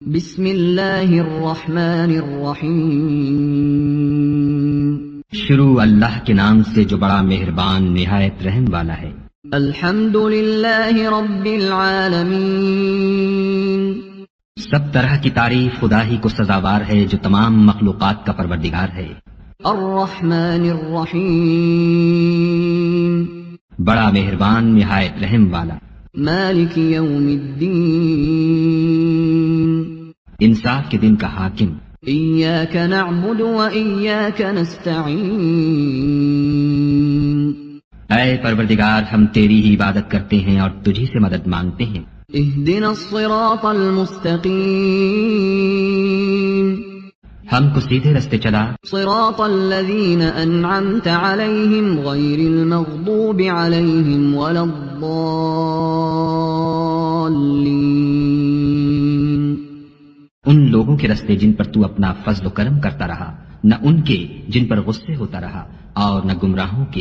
بسم اللہ الرحمن الرحیم شروع اللہ کے نام سے جو بڑا مہربان نہایت رحم والا ہے۔ الحمد للہ رب العالمین سب طرح کی تعریف خدا ہی کو سزاوار ہے جو تمام مخلوقات کا پروردگار ہے۔ الرحمن الرحیم بڑا مہربان نہایت رحم والا۔ مالک یوم الدین انصاف کے دن کا حاکم۔ ایاک نعبد و ایاک نستعین اے پروردگار ہم تیری ہی عبادت کرتے ہیں اور تجھی سے مدد مانگتے ہیں۔ اہدنا الصراط المستقیم ہم کو سیدھے رستے چلا، صراط الذین انعمت علیہم غیر المغضوب علیہم ولا الضالین ان لوگوں کے رستے جن پر تو اپنا فضل و کرم کرتا رہا، نہ ان کے جن پر غصے ہوتا رہا، اور نہ گمراہوں کے